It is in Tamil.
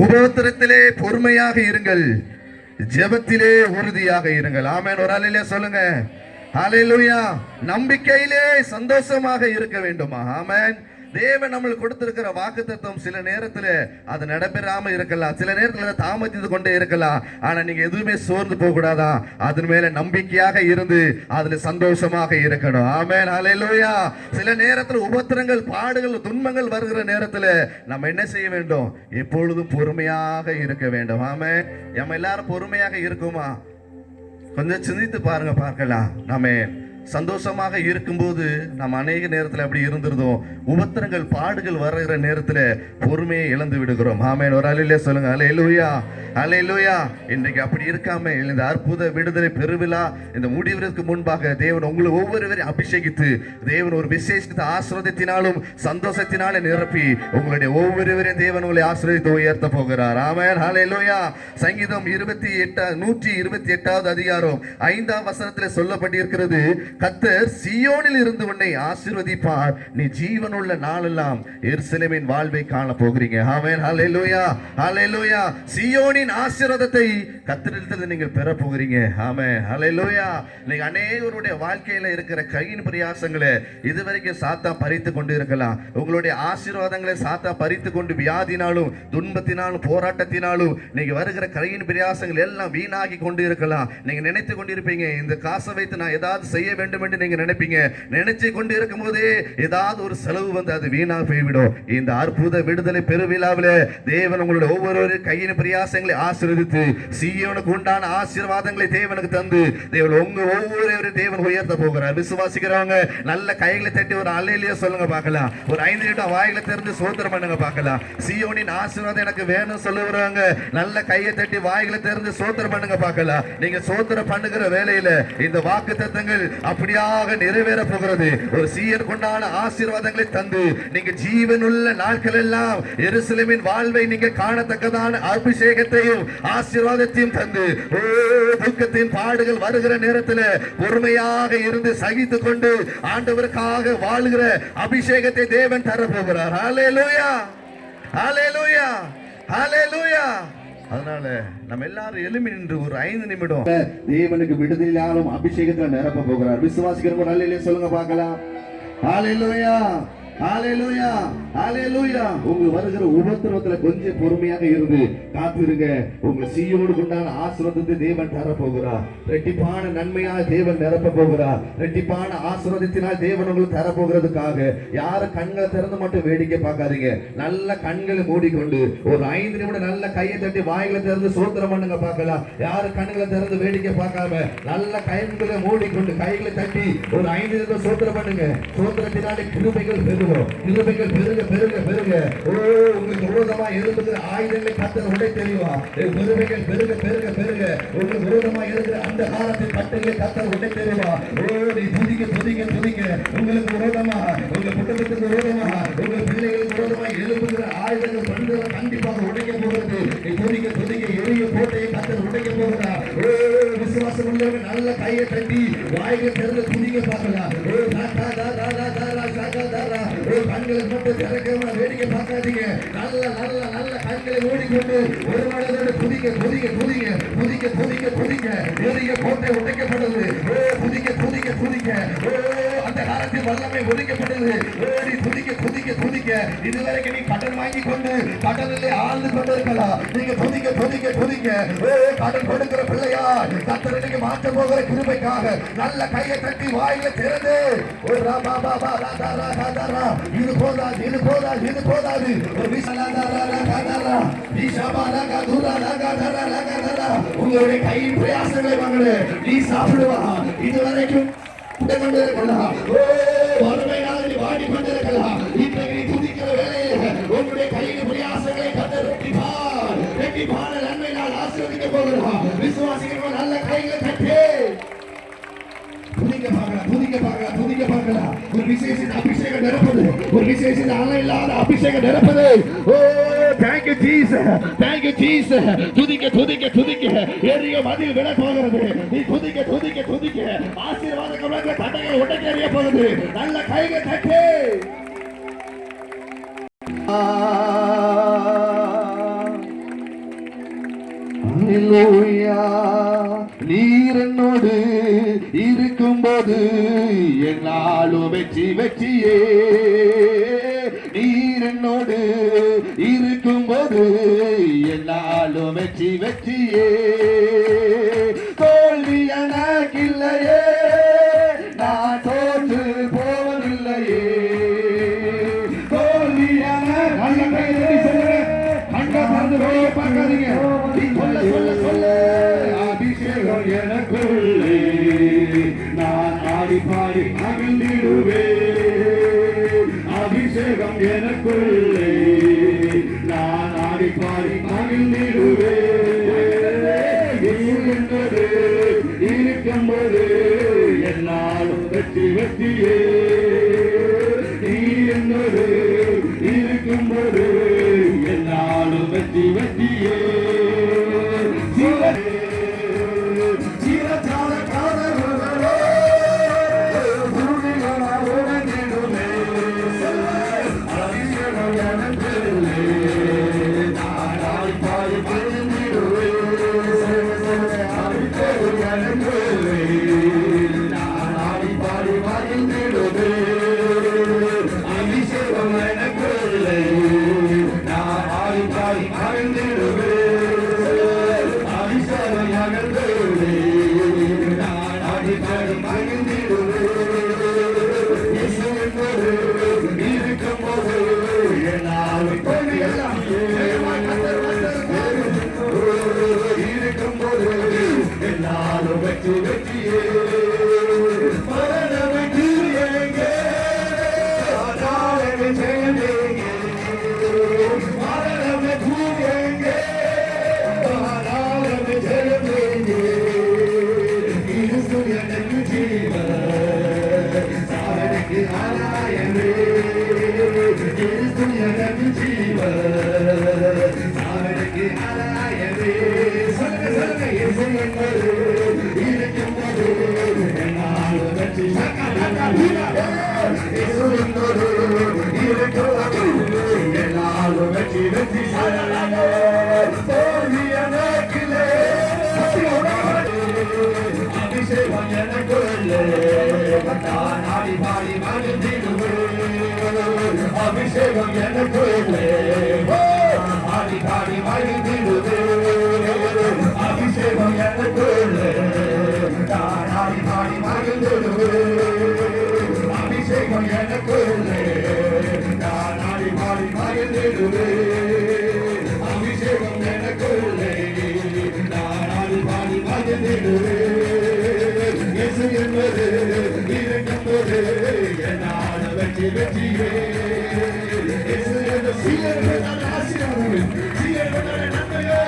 உபத்திரத்திலே பொறுமையாக இருங்கள், ஜெபத்திலே உறுதியாக இருங்கள். ஆமென். ஒரு அல்லேலூயா சொல்லுங்க. ஹல்லேலூயா. நம்பிக்கையிலே சந்தோஷமாக இருக்க வேண்டுமா? ஆமென். தேவன் நம்மளுக்கு கொடுத்திருக்கிற வாக்குத்தத்தம் சில நேரத்துல அது நடைபெறாம இருக்கலாம், சில நேரத்துல தாமதித்து கொண்டே இருக்கலாம். ஆனா நீங்க எதுவுமே சோர்ந்து போக கூடாதா, அதன் மேல நம்பிக்கையாக இருந்து அதுல சந்தோஷமாக இருக்கணும். ஆமென். ஹல்லேலூயா. சில நேரத்துல உபத்திரங்கள், பாடுகள், துன்பங்கள் வருகிற நேரத்துல நம்ம என்ன செய்ய வேண்டும்? எப்பொழுதும் பொறுமையாக இருக்க வேண்டும். ஆமென். நம்ம எல்லாரும் பொறுமையாக இருக்குமா? கொஞ்சம் சிந்தித்து பாருங்க, பார்க்கலாம். நாம சந்தோஷமாக இருக்கும்போது நம்ம அநேக நேரத்தில் அப்படி இருந்திருந்தோம். உபத்திரங்கள், பாடுகள் வருகிற நேரத்தில் பொறுமையை இழந்து விடுகிறோம். ஆமென். ஒரு அல்லேலூயா சொல்லுங்க. ஹல்லேலூயா. ஹல்லேலூயா. இன்றைக்கு அப்படி இருக்காம இந்த அற்புத விடுதலை பெருவிழா இந்த முடிவதற்கு முன்பாக தேவன் உங்களை ஒவ்வொருவரையும் அபிஷேகித்து தேவன் ஒரு விசேஷித்த ஆசீர்வாதத்தினாலும் சந்தோஷத்தினாலும் நிரப்பி உங்களுடைய ஒவ்வொருவரையும் தேவன் உங்களை ஆசீர்வதித்து உயர்த்த போகிறார். ஆமென். ஹல்லேலூயா. சங்கீதம் 128வது அதிகாரம் 5ஆம் வசனத்தில் சொல்லப்பட்டிருக்கிறது, கர்த்தர் சீயோனில் இருந்து உன்னை ஆசீர்வதிப்பார், நீ ஜீவனுள்ள நாளெல்லாம் எருசலேமின் வாழ்வை காண போகிறீங்க. ஆமென். ஹல்லேலூயா. ஹல்லேலூயா. சீயோனின் ஆசீர்வாதத்தை கர்த்தரிடத்தில் நீங்கள் பெற போகிறீங்க. ஆமென். ஹல்லேலூயா. நீங்க அநேகருடைய வாழ்க்கையில இருக்கிற கையின் பிரயாசங்களை இதுவரைக்கும் சாத்தான் பறித்து கொண்டு இருக்கலாம். உங்களுடைய ஆசீர்வாதங்களை சாத்தான் பறித்து கொண்டு வியாதினாலும் துன்பத்தினாலும் போராட்டத்தினாலும் நீங்க வருகிற கையின் பிரயாசங்கள் எல்லாம் வீணாகி கொண்டு இருக்கலாம். நீங்க நினைத்து கொண்டிருப்பீங்க, இந்த காசை வைத்து நான் ஏதாவது செய்ய வேண்டும் என்று நீங்க நினைப்பீங்க. நினைச்சு கொண்டு இருக்கும் போதே ஏதாவது ஒரு செலவு வந்து அது வீணாக போய்விடும். இந்த அற்புத விடுதலை பெருவிழாவில் தேவன் உங்களுடைய ஒவ்வொரு கையின் பிரயாசங்களை ஆசீர்வதித்து சீயோனுக்கு உண்டான ஆசீர்வாதங்களை தேவனுக்கு தந்து தேவன் உங்க ஒவ்வொரு தேவன் உயர்த்த போகிறார். விசுவாசிக்கிறவங்க நல்ல கைகளை தட்டி ஒரு அல்லேலூயா சொல்லுங்க பார்க்கலாம். ஒரு 5 நிமிடம் வாயில திறந்து ஸ்தோத்திரம் பண்ணுங்க பார்க்கலாம். சீயோனின் ஆசீர்வாதம் எனக்கு வேணும் சொல்லுறவங்க நல்ல கையை தட்டி வாயில திறந்து ஸ்தோத்திரம் பண்ணுங்க பார்க்கலாம். நீங்க ஸ்தோத்திரம் பண்ணுகிற வேளையில இந்த வாக்குத்தத்தங்கள் அப்படியாக நிறைவேற போகிறது. ஒரு சீயன் கொண்டான ஆசீர்வாதங்களை தந்து நீங்க ஜீவனுள்ள நாட்கள் எல்லாம் எருசலேமின் வாழ்வை நீங்க காணத்தக்கதான அபிஷேகத்தையும் ஆசீர்வாதத்தையும் தந்து துக்கத்தின் பாடுகள் வருகிற நேரத்தில் பொறுமையாக இருந்து சகித்துக் கொண்டு ஆண்டவருக்காக வாழுகிற அபிஷேகத்தை தேவன் தரப்போகிறார். ஹல்லேலூயா. ஹல்லேலூயா. ஹல்லேலூயா. அதனால நம்ம எல்லாரும் எழும்பி நின்று ஒரு 5 நிமிடம் தேவனுக்கு விடுதலையாலும் அபிஷேகத்தில் நிரப்ப போகிறார். விசுவாசிக்கிறவங்க ஹல்லேலூயா சொல்லுங்க பார்க்கலாம். ஹல்லேலூயா. ஹல்லேலூயா. ஹல்லேலூயா. உங்க வருகிற உபத்திரவத்துல கொஞ்சம் பொறுமையாக இருந்து காத்திருங்க. உங்க சீயோடு உண்டான ஆசீர்வாதத்தை தேவன் தர போகிறார். ரெட்டிப்பான நன்மையாக தேவன் நிரப்ப போகிறார். ரெட்டிப்பான ஆசீர்வாதத்தினால் தேவன் உங்களுக்கு தர போகிறதுக்காக யாரும் கண்களை திறந்து மட்டும் வேடிக்கை பார்க்காதீங்க. நல்ல கண்களை மூடிக்கொண்டு ஒரு 5 நிமிடம் நல்ல கையை தட்டி வாயில திறந்து சோத்திரம் பண்ணுங்க பார்க்கலாம். யாரும் கண்களை திறந்து வேடிக்கை பார்க்காம நல்ல கைகளை மூடிக்கொண்டு கைகளை தட்டி ஒரு 5 நிமிடம் சோத்திரம் பண்ணுங்க. சோத்திரத்தினாலே கிருபைகள் பெருகும். கிருபைகள் பெருக பெருக பெருக உங்களுக்கு விரோதமா எழுதுகிற ஆயுதங்களை கர்த்தர் உடை தெரியுமா? கிருபைகள் பெருக பெருக பெருக உங்களுக்கு விரோதமா எழுதுகிற அந்த காலத்தின் கட்டளை கர்த்தர் உடை தெரியுமா? நீ துதிக்க துதிக்க துதிக்க உங்களுக்கு விரோதமா, உங்க குடும்பத்துக்கு விரோதமா, உங்க பிள்ளைகளுக்கு விரோதமா எழுதுகிற ஆயுதங்கள் பண்புகளை கண்டிப்பாக உடைக்க போகிறது. நீ துதிக்க துதிக்க எரிய கோட்டையை கர்த்தர் உடைக்க போகிறார். விசுவாசம் உள்ளவங்க நல்ல கையை தட்டி வாய்களை திறந்து துதிக்க பார்க்கலாம். கண்களுக்கு மட்டும் திறக்காம வேடிக்கை பார்க்காதீங்க. நல்ல நல்ல நல்ல கண்களை மூடிக்கொண்டு ஒரு மனதோடு புதிக்க புதிக்க புதிக்க புதிக்க புதிக்க புதிக்க எரிய கோட்டை உடைக்கப்படுது. புதிக்க புதிக்க புதிக்க அந்த காலத்தில் வல்லமை ஒதுக்கப்பட்டது. நீ புதிக்க புதிக்க புதிக்க இதுவரைக்கும் நீ கடன் வாங்கி கொண்டு கடனிலே ஆழ்ந்து கொண்டிருக்கலாம். நீங்க புதிக்க புதிக்க புதிக்க கடன் கொடுக்கிற பிள்ளையா கர்த்தர் நீங்க மாற்ற போகிற கிருபைக்காக நல்ல கையை தட்டி வாயில திறந்து ஒரு ராபா பாபா ராதா ராதா ரா இது போதாது இது போதாது இது போதாது ஒரு உங்களுடைய கையின் பிரயாசங்களை வாங்கல நீ சாப்பிடுவா. இதுவரைக்கும் வறுமையாக நீ வாடி கொண்டிருக்கலாம். இன்றைக்கு நீ துதிக்கிற வேலையில உங்களுடைய கையின் பிரயாசங்களை கர்த்தர் ரெட்டிப்பான நன்மையினால் ஆசீர்வதிக்க போகிறார். விசுவாசிக்கிறவங்க நல்ல கைகளை தட்டி துதிக்க பார்க்கலாம். துதிக்க பார்க்கலாம். துதிக்க பார்க்கலாம். ஒரு விசேஷித்த அபிஷேகம் நிரப்பது, ஒரு விசேஷித்த அளவில்லாத அபிஷேகம் நிரப்பது. Thank you Jesus. Thank you Jesus. துதிக்க துதிக்க துதிக்க எரிய மதில் விட போகிறது. நீ துதிக்க துதிக்க துதிக்க ஆசீர்வாத கவலைகளை தட்டையை உடைக்க எறிய போகுது. நல்ல கைகள் தட்டி அல்லேலூயா. நீர் என்னோடு இருக்கும்போது என்னாலும் வெற்றி வெற்றியே. நீர் என்னோடு இருக்கும்போது என்னாலும் வெற்றி வெற்றியே. தோல்வி எனக்கில்லையே, நான் தோற்று போவதில்லையே. தோல்வி பார்க்காதீங்க, சொல்ல சொல்ல அபிஷேகம் எனக்குள்ளே, நான் ஆடி பாடி மகிழ்ந்திடுவேன். அபிஷேகம் எனக்குள்ளே, நான் ஆடி பாடி மகிழ்ந்திடுவேன். என்பது இருக்கும்போது என்னாலும் வெற்றி வெற்றியே. நீ என்பது இருக்கும்போது என்னாலும் வெற்றி வெற்றியே. அபிஷேகம் எனக்குள்ளே, ஆடி பாடி மகிழ்ந்திடுவேன். அபிஷேகம் எனக்குள்ளே, நான் ஆடி பாடி மகிழ்ந்திடுவேன். அபிஷேகம் எனக்குள்ளே, நான் ஆடி பாடி மகிழ்ந்திடுவேன். அபிஷேகம் எனக்குள்ளே, நான் ஆடி பாடி மகிழ்ந்திடுவேன். இயேசு என்பது இருக்கும்போது என்னால் வெற்றி வெற்றியே. இயேசு என்ற சீயர்கள் ஆசீர்வாதம், சீயர்கள் நன்மையை